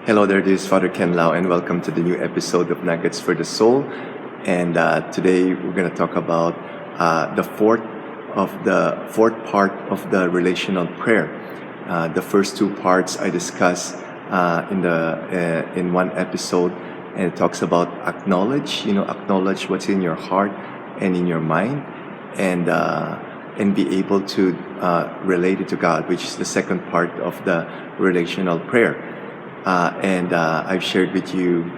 Hello there, this is Father Ken Lau, and welcome to the new episode of Nuggets for the Soul. And today we're going to talk about the fourth part of the relational prayer. The first two parts I discussed in one episode, and it talks about acknowledge what's in your heart and in your mind, and be able to relate it to God, which is the second part of the relational prayer. And I've shared with you,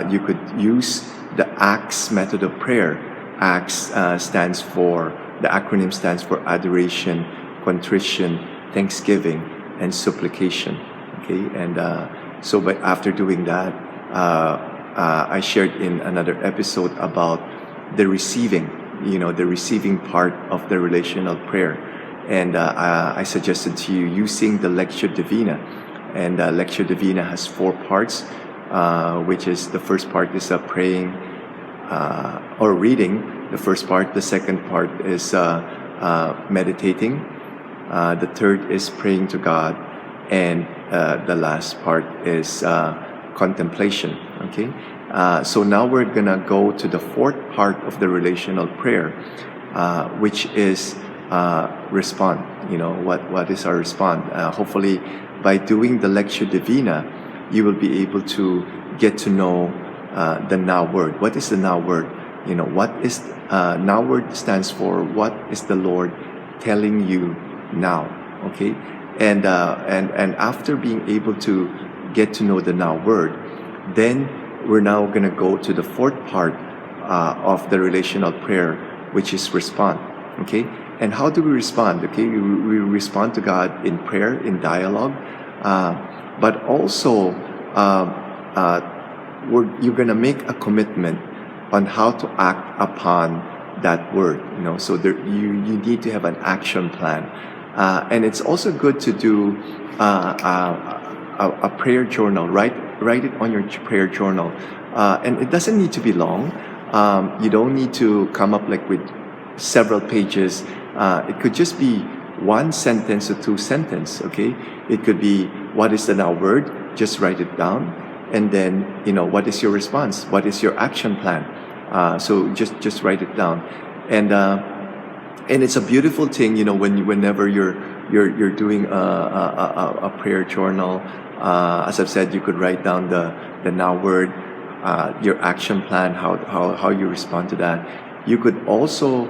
you could use the ACTS method of prayer. ACTS the acronym stands for adoration, contrition, thanksgiving, and supplication. Okay, and but after doing that, I shared in another episode about the receiving part of the relational prayer, and I suggested to you using the Lectio Divina. And Lectio Divina has four parts, which is the first part is praying or reading. The first part. The second part is meditating. The third is praying to God, and the last part is contemplation. Okay, so now we're gonna go to the fourth part of the relational prayer, which is respond. What is our respond? Hopefully, by doing the Lectio Divina, you will be able to get to know the now word. What is the now word? What is now word stands for what is the Lord telling you now? Okay, and after being able to get to know the now word, then we're now going to go to the fourth part of the relational prayer, which is respond. Okay. And how do we respond? Okay, we respond to God in prayer, in dialogue, but also you're going to make a commitment on how to act upon that word. So you need to have an action plan, and it's also good to do a prayer journal. Write it on your prayer journal, and it doesn't need to be long. You don't need to come up with several pages. It could just be one sentence or two sentences, okay? It could be, what is the now word? Just write it down. And then, what is your response? What is your action plan? So just write it down. And it's a beautiful thing, whenever you're doing a prayer journal. As I've said, you could write down the now word, your action plan, how you respond to that. You could also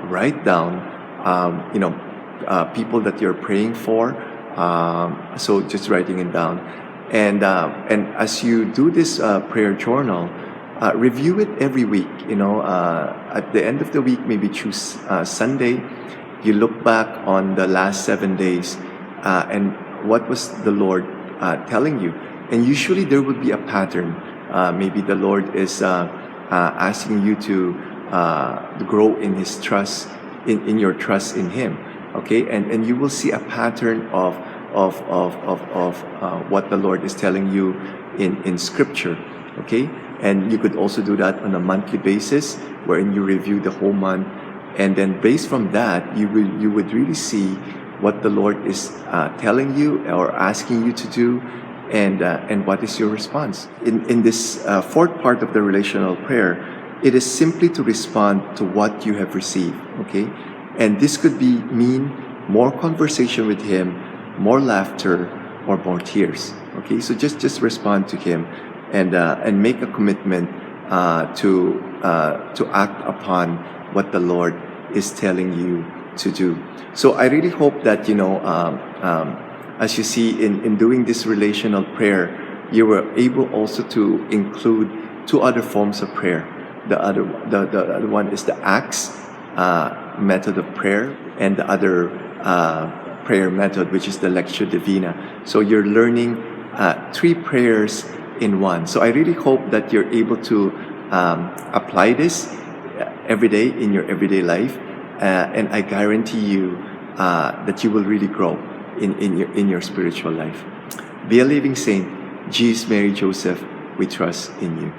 write down, people that you're praying for. So just writing it down, and as you do this prayer journal, review it every week. At the end of the week, maybe choose Sunday. You look back on the last 7 days, and what was the Lord telling you? And usually there would be a pattern. Maybe the Lord is asking you to grow in His trust, in your trust in Him. Okay, and you will see a pattern of what the Lord is telling you in Scripture. Okay, and you could also do that on a monthly basis, wherein you review the whole month, and then based from that, you would really see what the Lord is telling you or asking you to do, and what is your response. In this fourth part of the relational prayer, it is simply to respond to what you have received. Okay, and this could mean more conversation with Him, more laughter, or more tears. Okay, so just respond to Him, and make a commitment to act upon what the Lord is telling you to do. So I really hope that as you see in doing this relational prayer, you were able also to include two other forms of prayer. The other one is the ACTS method of prayer, and the other prayer method, which is the Lectio Divina. So you're learning three prayers in one. So I really hope that you're able to apply this every day in your everyday life, and I guarantee you that you will really grow in your spiritual life. Be a living saint. Jesus, Mary, Joseph, we trust in you.